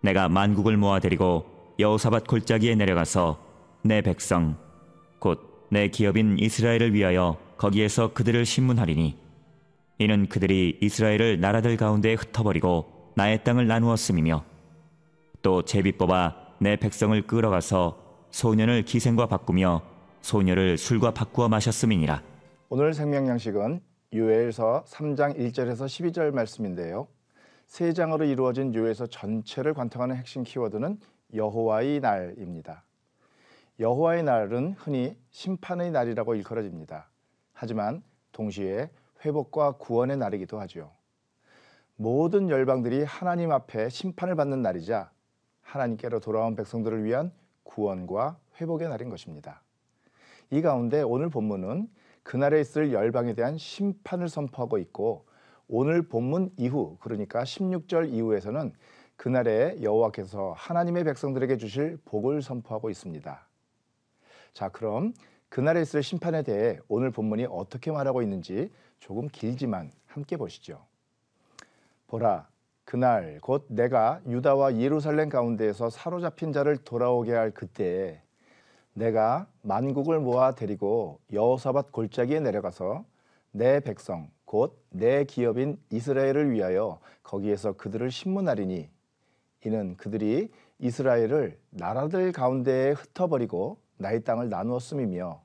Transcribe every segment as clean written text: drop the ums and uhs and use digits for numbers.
내가 만국을 모아 데리고 여호사밧 골짜기에 내려가서 내 백성 곧 내 기업인 이스라엘을 위하여 거기에서 그들을 심문하리니 이는 그들이 이스라엘을 나라들 가운데에 흩어버리고 나의 땅을 나누었음이며 또 제비 뽑아 내 백성을 끌어가서 소년을 기생과 바꾸며 소녀를 술과 바꾸어 마셨음이니라. 오늘 생명양식은 요엘서 3장 1절에서 12절 말씀인데요. 세 장으로 이루어진 요엘서 전체를 관통하는 핵심 키워드는 여호와의 날입니다. 여호와의 날은 흔히 심판의 날이라고 일컬어집니다. 하지만 동시에 회복과 구원의 날이기도 하죠. 모든 열방들이 하나님 앞에 심판을 받는 날이자 하나님께로 돌아온 백성들을 위한 구원과 회복의 날인 것입니다. 이 가운데 오늘 본문은 그날에 있을 열방에 대한 심판을 선포하고 있고, 오늘 본문 이후, 그러니까 16절 이후에서는 그날에 여호와께서 하나님의 백성들에게 주실 복을 선포하고 있습니다. 자, 그럼 그날에 있을 심판에 대해 오늘 본문이 어떻게 말하고 있는지 조금 길지만 함께 보시죠. 보라, 그날 곧 내가 유다와 예루살렘 가운데에서 사로잡힌 자를 돌아오게 할 그때에 내가 만국을 모아 데리고 여호사밧 골짜기에 내려가서 내 백성 곧 내 기업인 이스라엘을 위하여 거기에서 그들을 심문하리니 이는 그들이 이스라엘을 나라들 가운데에 흩어버리고 나의 땅을 나누었음이며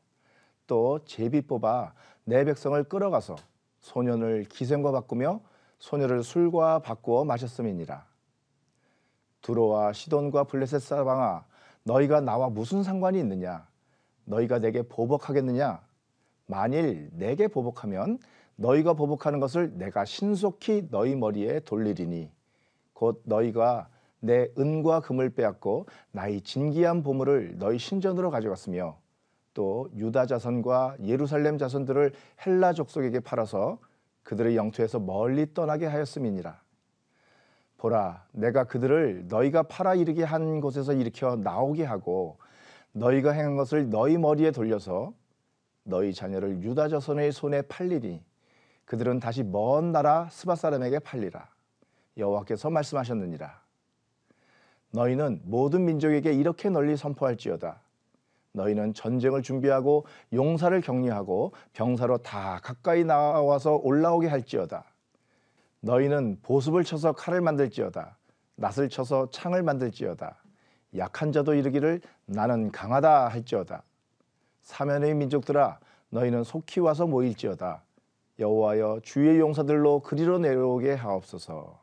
또 제비 뽑아 내 백성을 끌어가서 소년을 기생과 바꾸며 소녀를 술과 바꾸어 마셨음이니라. 두로와 시돈과 블레셋 사방아, 너희가 나와 무슨 상관이 있느냐? 너희가 내게 보복하겠느냐? 만일 내게 보복하면 너희가 보복하는 것을 내가 신속히 너희 머리에 돌리리니 곧 너희가 내 은과 금을 빼앗고 나의 진귀한 보물을 너희 신전으로 가져갔으며 또 유다 자손과 예루살렘 자손들을 헬라 족속에게 팔아서 그들의 영토에서 멀리 떠나게 하였음이니라. 보라, 내가 그들을 너희가 팔아 이르게 한 곳에서 일으켜 나오게 하고 너희가 행한 것을 너희 머리에 돌려서 너희 자녀를 유다 자손의 손에 팔리니 그들은 다시 먼 나라 스바 사람에게 팔리라. 여호와께서 말씀하셨느니라. 너희는 모든 민족에게 이렇게 널리 선포할지어다. 너희는 전쟁을 준비하고 용사를 격려하고 병사로 다 가까이 나와서 올라오게 할지어다. 너희는 보습을 쳐서 칼을 만들지어다. 낫을 쳐서 창을 만들지어다. 약한 자도 이르기를 나는 강하다 할지어다. 사면의 민족들아, 너희는 속히 와서 모일지어다. 여호와여, 주의 용사들로 그리로 내려오게 하옵소서.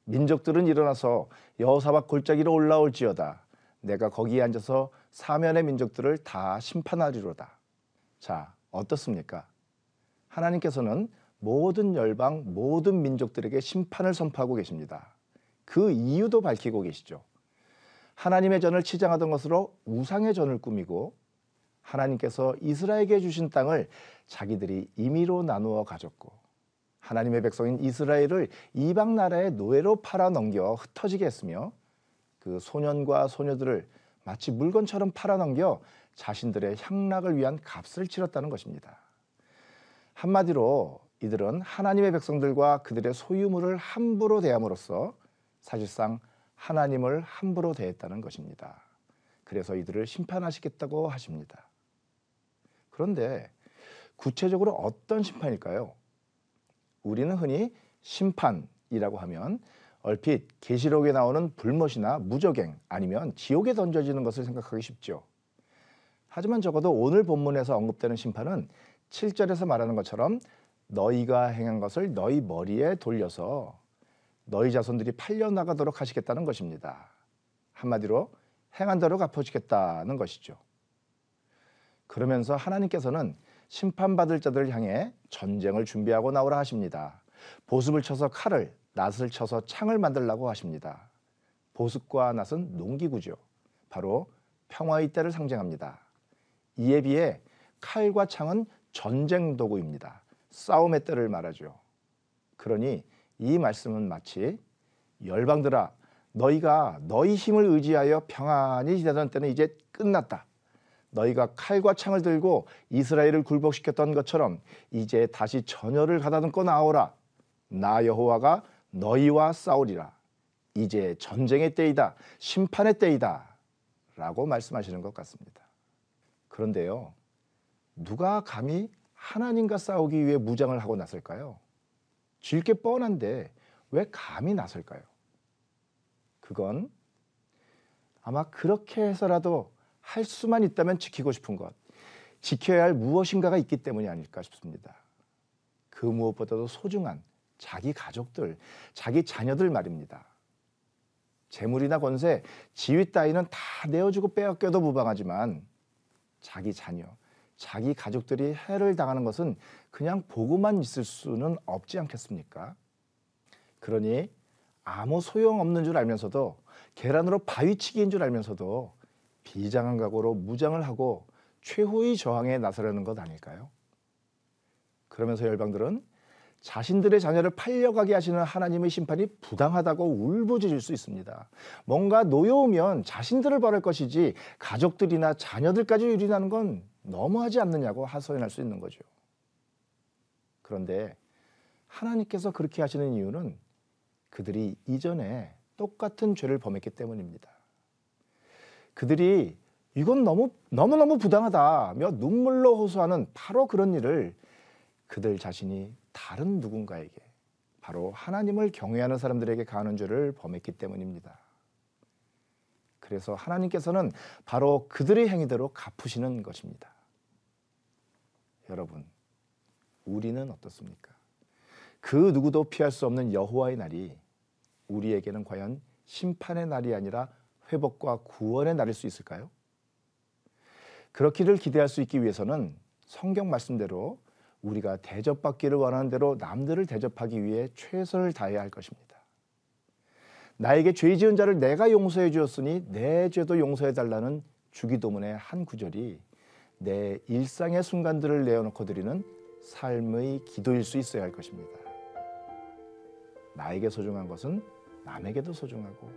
민족들은 일어나서 여호사밧 골짜기로 올라올지어다. 내가 거기에 앉아서 사면의 민족들을 다 심판하리로다. 자, 어떻습니까? 하나님께서는 모든 열방, 모든 민족들에게 심판을 선포하고 계십니다. 그 이유도 밝히고 계시죠. 하나님의 전을 치장하던 것으로 우상의 전을 꾸미고 하나님께서 이스라엘에게 주신 땅을 자기들이 임의로 나누어 가졌고 하나님의 백성인 이스라엘을 이방 나라의 노예로 팔아넘겨 흩어지게 했으며 그 소년과 소녀들을 마치 물건처럼 팔아넘겨 자신들의 향락을 위한 값을 치렀다는 것입니다. 한마디로 이들은 하나님의 백성들과 그들의 소유물을 함부로 대함으로써 사실상 하나님을 함부로 대했다는 것입니다. 그래서 이들을 심판하시겠다고 하십니다. 그런데 구체적으로 어떤 심판일까요? 우리는 흔히 심판이라고 하면 얼핏 계시록에 나오는 불못이나 무저갱 아니면 지옥에 던져지는 것을 생각하기 쉽죠. 하지만 적어도 오늘 본문에서 언급되는 심판은 7절에서 말하는 것처럼 너희가 행한 것을 너희 머리에 돌려서 너희 자손들이 팔려나가도록 하시겠다는 것입니다. 한마디로 행한 대로 갚아주겠다는 것이죠. 그러면서 하나님께서는 심판받을 자들을 향해 전쟁을 준비하고 나오라 하십니다. 보습을 쳐서 칼을, 낫을 쳐서 창을 만들라고 하십니다. 보습과 낫은 농기구죠. 바로 평화의 때를 상징합니다. 이에 비해 칼과 창은 전쟁 도구입니다. 싸움의 때를 말하죠. 그러니 이 말씀은 마치 열방들아, 너희가 너희 힘을 의지하여 평안히 지내던 때는 이제 끝났다. 너희가 칼과 창을 들고 이스라엘을 굴복시켰던 것처럼 이제 다시 전열을 가다듬고 나오라. 나 여호와가 너희와 싸우리라. 이제 전쟁의 때이다, 심판의 때이다 라고 말씀하시는 것 같습니다. 그런데요, 누가 감히 하나님과 싸우기 위해 무장을 하고 나설까요? 질 게 뻔한데 왜 감히 나설까요? 그건 아마 그렇게 해서라도 할 수만 있다면 지키고 싶은 것, 지켜야 할 무엇인가가 있기 때문이 아닐까 싶습니다. 그 무엇보다도 소중한 자기 가족들, 자기 자녀들 말입니다. 재물이나 권세, 지위 따위는 다 내어주고 빼앗겨도 무방하지만 자기 자녀, 자기 가족들이 해를 당하는 것은 그냥 보고만 있을 수는 없지 않겠습니까? 그러니 아무 소용없는 줄 알면서도, 계란으로 바위치기인 줄 알면서도 비장한 각오로 무장을 하고 최후의 저항에 나서려는 것 아닐까요? 그러면서 열방들은 자신들의 자녀를 팔려가게 하시는 하나님의 심판이 부당하다고 울부짖을 수 있습니다. 뭔가 노여우면 자신들을 벌할 것이지 가족들이나 자녀들까지 유린하는 건 너무하지 않느냐고 하소연할 수 있는 거죠. 그런데 하나님께서 그렇게 하시는 이유는 그들이 이전에 똑같은 죄를 범했기 때문입니다. 그들이 이건 너무너무 부당하다며 눈물로 호소하는 바로 그런 일을 그들 자신이 다른 누군가에게, 바로 하나님을 경외하는 사람들에게 가하는 죄를 범했기 때문입니다. 그래서 하나님께서는 바로 그들의 행위대로 갚으시는 것입니다. 여러분, 우리는 어떻습니까? 그 누구도 피할 수 없는 여호와의 날이 우리에게는 과연 심판의 날이 아니라 회복과 구원의 날일 수 있을까요? 그렇기를 기대할 수 있기 위해서는 성경 말씀대로 우리가 대접받기를 원하는 대로 남들을 대접하기 위해 최선을 다해야 할 것입니다. 나에게 죄 지은 자를 내가 용서해 주었으니 내 죄도 용서해 달라는 주기도문의 한 구절이 내 일상의 순간들을 내어놓고 드리는 삶의 기도일 수 있어야 할 것입니다. 나에게 소중한 것은 남에게도 소중하고,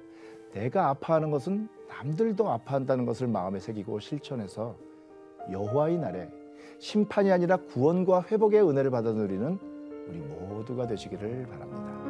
내가 아파하는 것은 남들도 아파한다는 것을 마음에 새기고 실천해서 여호와의 날에 심판이 아니라 구원과 회복의 은혜를 받아 누리는 우리 모두가 되시기를 바랍니다.